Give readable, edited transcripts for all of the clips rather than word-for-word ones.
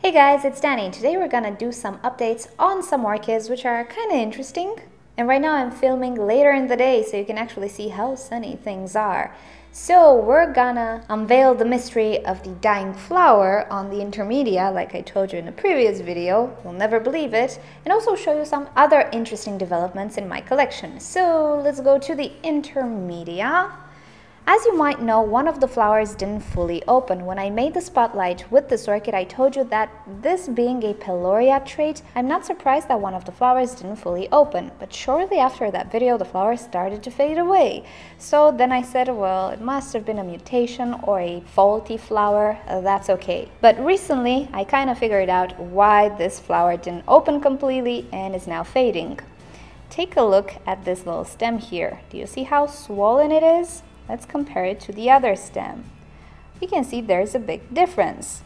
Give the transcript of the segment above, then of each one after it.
Hey guys, it's Danny. Today we're gonna do some updates on some orchids which are kind of interesting. And right now I'm filming later in the day so you can actually see how sunny things are. So we're gonna unveil the mystery of the dying flower on the intermedia, like I told you in a previous video. You'll never believe it. And also show you some other interesting developments in my collection. So let's go to the intermedia. As you might know, one of the flowers didn't fully open. When I made the spotlight with this orchid, I told you that this being a Cattleya trait, I'm not surprised that one of the flowers didn't fully open. But shortly after that video, the flower started to fade away. So then I said, well, it must have been a mutation or a faulty flower. That's okay. But recently, I kind of figured out why this flower didn't open completely and is now fading. Take a look at this little stem here. Do you see how swollen it is? Let's compare it to the other stem. You can see there's a big difference.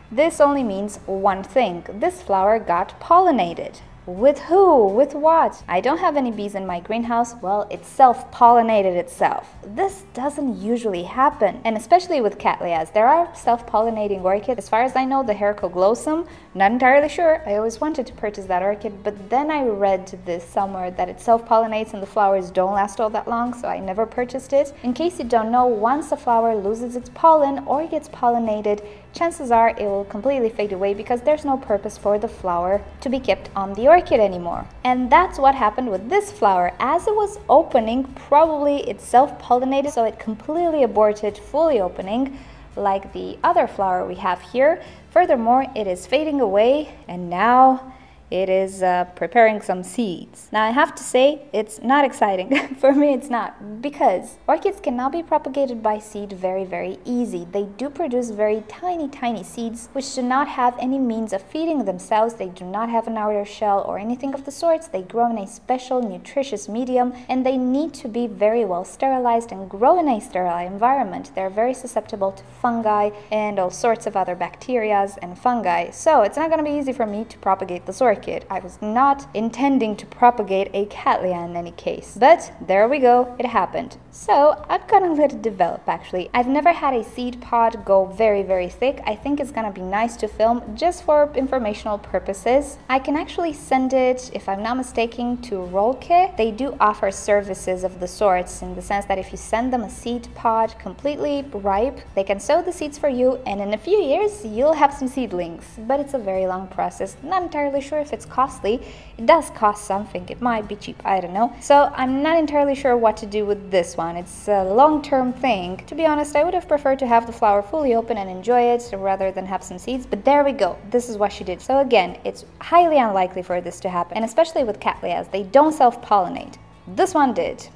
This only means one thing. This flower got pollinated. With who? With what? I don't have any bees in my greenhouse. Well, it self-pollinated itself. This doesn't usually happen. And especially with Cattleyas, there are self-pollinating orchids. As far as I know, the Hercoglosum, not entirely sure. I always wanted to purchase that orchid, but then I read this somewhere that it self-pollinates and the flowers don't last all that long, so I never purchased it. In case you don't know, once a flower loses its pollen or gets pollinated, chances are it will completely fade away because there's no purpose for the flower to be kept on the orchid anymore. And that's what happened with this flower. As it was opening, probably it self-pollinated, so it completely aborted fully opening, like the other flower we have here. Furthermore, it is fading away, and now it is preparing some seeds. Now I have to say, it's not exciting. For me it's not, because orchids cannot be propagated by seed very easy. They do produce very tiny seeds which do not have any means of feeding themselves. They do not have an outer shell or anything of the sorts. They grow in a special nutritious medium, and they need to be very well sterilized and grow in a sterile environment. They're very susceptible to fungi and all sorts of other bacteria and fungi. So it's not going to be easy for me to propagate this orchid. I was not intending to propagate a Cattleya in any case, but there we go, it happened. So I'm gonna let it develop actually. I've never had a seed pod go very thick. I think it's gonna be nice to film just for informational purposes. I can actually send it, if I'm not mistaken, to Orchid. They do offer services of the sorts in the sense that if you send them a seed pod completely ripe, they can sow the seeds for you, and in a few years you'll have some seedlings. But it's a very long process. Not entirely sure if it's costly. It does cost something. It might be cheap, I don't know. So I'm not entirely sure what to do with this one. It's a long-term thing. To be honest, I would have preferred to have the flower fully open and enjoy it rather than have some seeds, but there we go. This is what she did. So again, it's highly unlikely for this to happen, and especially with Cattleyas, they don't self-pollinate. This one did.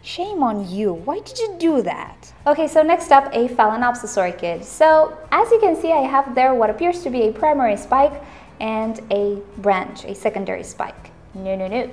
Shame on you. Why did you do that? Okay, so next up, a Phalaenopsis orchid. So as you can see, I have there what appears to be a primary spike and a branch, a secondary spike. No.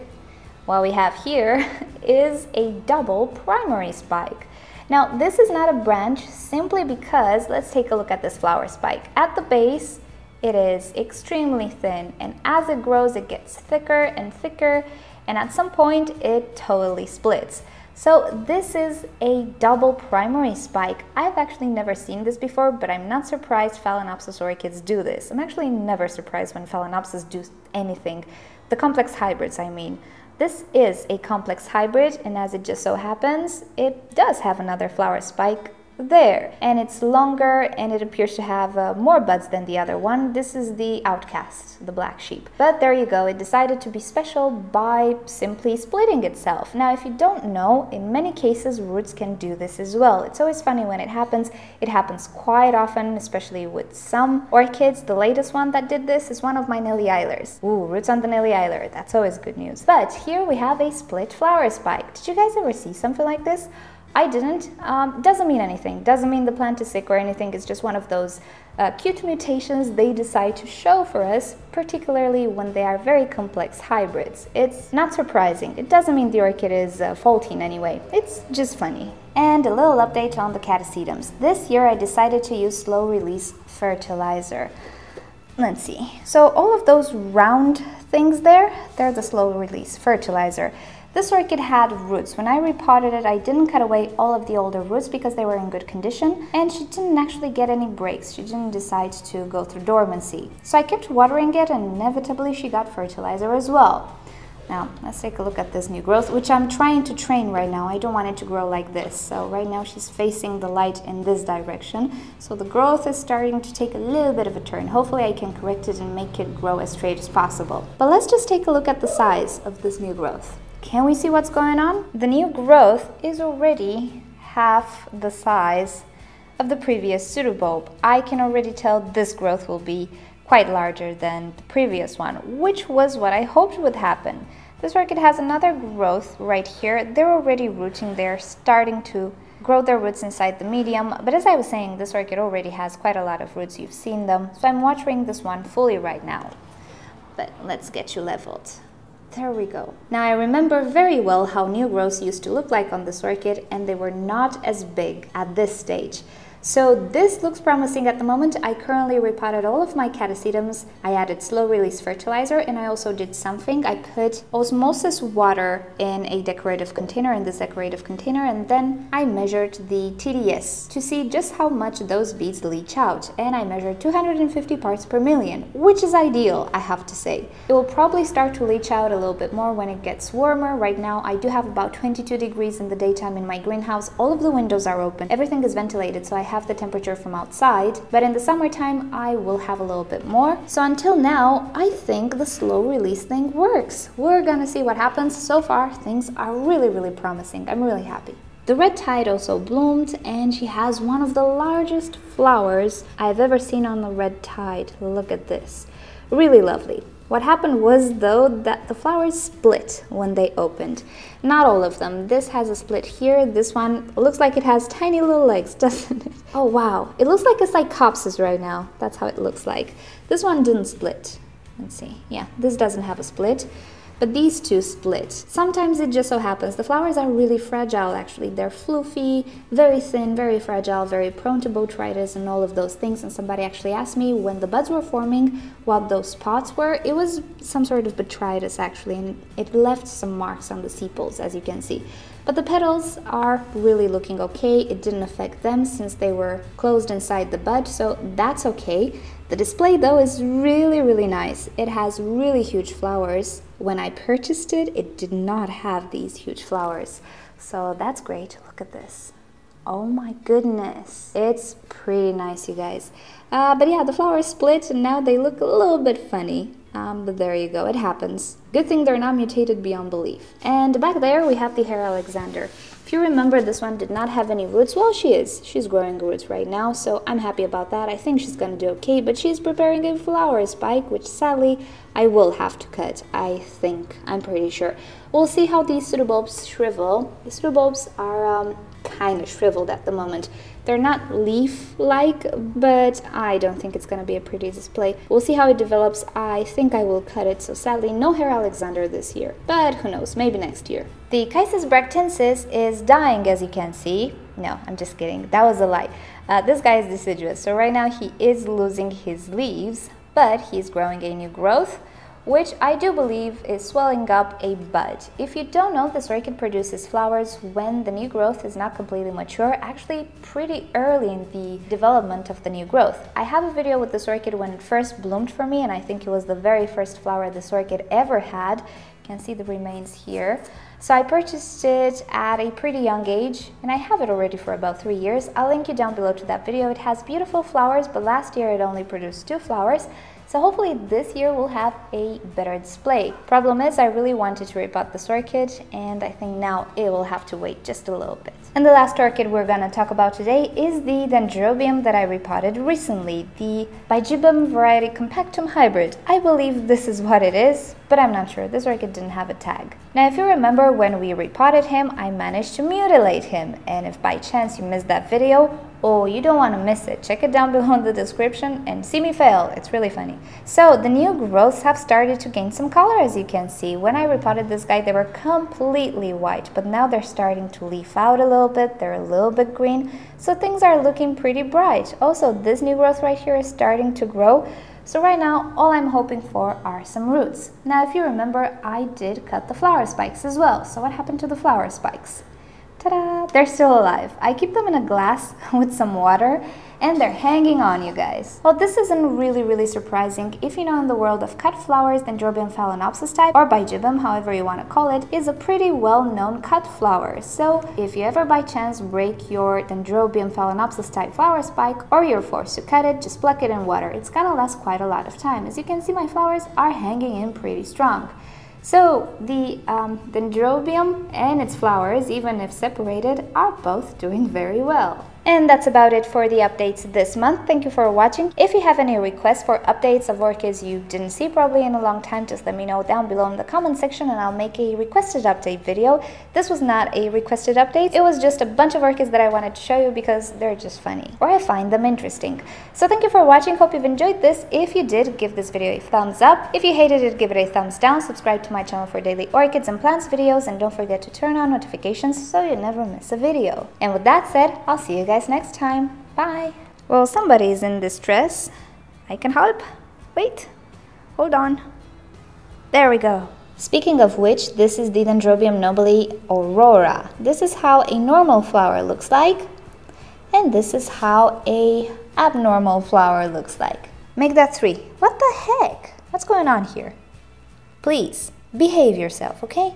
What we have here is a double primary spike. Now, this is not a branch simply because, let's take a look at this flower spike. At the base, it is extremely thin, and as it grows, it gets thicker and thicker, and at some point, it totally splits. So this is a double primary spike. I've actually never seen this before, but I'm not surprised Phalaenopsis orchids do this. I'm actually never surprised when Phalaenopsis do anything. The complex hybrids, I mean. This is a complex hybrid, and as it just so happens, it does have another flower spike there, and it's longer, and it appears to have more buds than the other one. This is the outcast, the black sheep. But there you go, it decided to be special by simply splitting itself. Now, if you don't know, in many cases roots can do this as well. It's always funny when it happens. It happens quite often, especially with some orchids. The latest one that did this is one of my Nellyi-Eilers. Ooh, roots on the Nellyi-Eiler, that's always good news. But here we have a split flower spike. Did you guys ever see something like this? I didn't. Doesn't mean anything. Doesn't mean the plant is sick or anything. It's just one of those cute mutations they decide to show for us, particularly when they are very complex hybrids. It's not surprising. It doesn't mean the orchid is faulty in any way. It's just funny. And a little update on the Catasetums. This year I decided to use slow release fertilizer. Let's see. So all of those round things there, they're the slow release fertilizer. This orchid had roots. When I repotted it, I didn't cut away all of the older roots because they were in good condition, and she didn't actually get any breaks. She didn't decide to go through dormancy. So I kept watering it, and inevitably she got fertilizer as well. Now, let's take a look at this new growth, which I'm trying to train right now. I don't want it to grow like this. So right now she's facing the light in this direction. So the growth is starting to take a little bit of a turn. Hopefully I can correct it and make it grow as straight as possible. But let's just take a look at the size of this new growth. Can we see what's going on? The new growth is already half the size of the previous pseudobulb. I can already tell this growth will be quite larger than the previous one, which was what I hoped would happen. This orchid has another growth right here. They're already rooting. They're starting to grow their roots inside the medium. But as I was saying, this orchid already has quite a lot of roots. You've seen them. So I'm watering this one fully right now. But let's get you leveled. There we go. Now I remember very well how new growths used to look like on this orchid, and they were not as big at this stage. So this looks promising at the moment. I currently repotted all of my Catasetums. I added slow release fertilizer, and I also did something. I put osmosis water in a decorative container, in this decorative container, and then I measured the TDS to see just how much those beads leach out. And I measured 250 parts per million, which is ideal, I have to say. It will probably start to leach out a little bit more when it gets warmer. Right now I do have about 22 degrees in the daytime in my greenhouse. All of the windows are open. Everything is ventilated, so I have the temperature from outside, but in the summertime I will have a little bit more. So until now, I think the slow release thing works. We're gonna see what happens. So far, things are really promising. I'm really happy. The red tide also bloomed, and she has one of the largest flowers I've ever seen on the red tide. Look at this. Really lovely. What happened was, though, that the flowers split when they opened. Not all of them. This has a split here. This one looks like it has tiny little legs, doesn't it? Oh, wow. It looks like a Cypress right now. That's how it looks like. This one didn't split. Let's see. Yeah, this doesn't have a split. But these two split. Sometimes it just so happens. The flowers are really fragile, actually. They're floofy, very thin, very fragile, very prone to botrytis and all of those things. And somebody actually asked me when the buds were forming what those spots were. It was some sort of botrytis, actually, and it left some marks on the sepals, as you can see. But the petals are really looking okay. It didn't affect them since they were closed inside the bud, so that's okay. The display, though, is really nice. It has really huge flowers. When I purchased it, it did not have these huge flowers. So that's great. Look at this. Oh my goodness. It's pretty nice, you guys. But yeah, the flowers split and now they look a little bit funny. But there you go, it happens. Good thing they're not mutated beyond belief. And back there we have the Hair Alexander. If you remember, this one did not have any roots. Well, she is. She's growing roots right now, so I'm happy about that. I think she's gonna do okay, but she's preparing a flower spike, which sadly I will have to cut, I think. I'm pretty sure. We'll see how these pseudobulbs shrivel. The pseudobulbs are kind of shriveled at the moment. They're not leaf-like, but I don't think it's going to be a pretty display. We'll see how it develops. I think I will cut it, so sadly no Hair Alexander this year. But who knows, maybe next year. The Caesis bractensis is dying, as you can see. No, I'm just kidding. That was a lie. This guy is deciduous, so right now he is losing his leaves, but he's growing a new growth, which I do believe is swelling up a bud. If you don't know, this orchid produces flowers when the new growth is not completely mature, actually pretty early in the development of the new growth. I have a video with this orchid when it first bloomed for me, and I think it was the very first flower this orchid ever had. You can see the remains here. So I purchased it at a pretty young age, and I have it already for about 3 years. I'll link you down below to that video. It has beautiful flowers, but last year it only produced 2 flowers. So hopefully this year we'll have a better display. Problem is, I really wanted to repot this orchid, and I think now it will have to wait just a little bit. And the last orchid we're gonna talk about today is the Dendrobium that I repotted recently, the Bigibum variety compactum hybrid. I believe this is what it is, but I'm not sure. This orchid didn't have a tag. Now, if you remember, when we repotted him, I managed to mutilate him, and if by chance you missed that video, oh, you don't want to miss it. Check it down below in the description and see me fail. It's really funny. So the new growths have started to gain some color, as you can see. When I repotted this guy, they were completely white, but now they're starting to leaf out a little bit. They're a little bit green, so things are looking pretty bright. Also, this new growth right here is starting to grow. So right now, all I'm hoping for are some roots. Now, if you remember, I did cut the flower spikes as well. So what happened to the flower spikes? Ta-da! They're still alive. I keep them in a glass with some water and they're hanging on, you guys. Well, this isn't really surprising. If you know, in the world of cut flowers, Dendrobium Phalaenopsis type, or bigibbum, however you want to call it, is a pretty well-known cut flower. So if you ever by chance break your Dendrobium Phalaenopsis type flower spike, or you're forced to cut it, just pluck it in water. It's gonna last quite a lot of time. As you can see, my flowers are hanging in pretty strong. So the Dendrobium and its flowers, even if separated, are both doing very well. And that's about it for the updates this month. Thank you for watching. If you have any requests for updates of orchids you didn't see probably in a long time, just let me know down below in the comment section and I'll make a requested update video. This was not a requested update. It was just a bunch of orchids that I wanted to show you because they're just funny, or I find them interesting. So thank you for watching. Hope you've enjoyed this. If you did, give this video a thumbs up. If you hated it, give it a thumbs down. Subscribe to my channel for daily orchids and plants videos, and don't forget to turn on notifications so you never miss a video. And with that said, I'll see you guys next time. Bye. Well, somebody's in distress. I can help. Wait, hold on. There we go. Speaking of which, this is the Dendrobium nobile aurora. This is how a normal flower looks like, and this is how a abnormal flower looks like. Make that 3. What the heck? What's going on here? Please behave yourself, okay?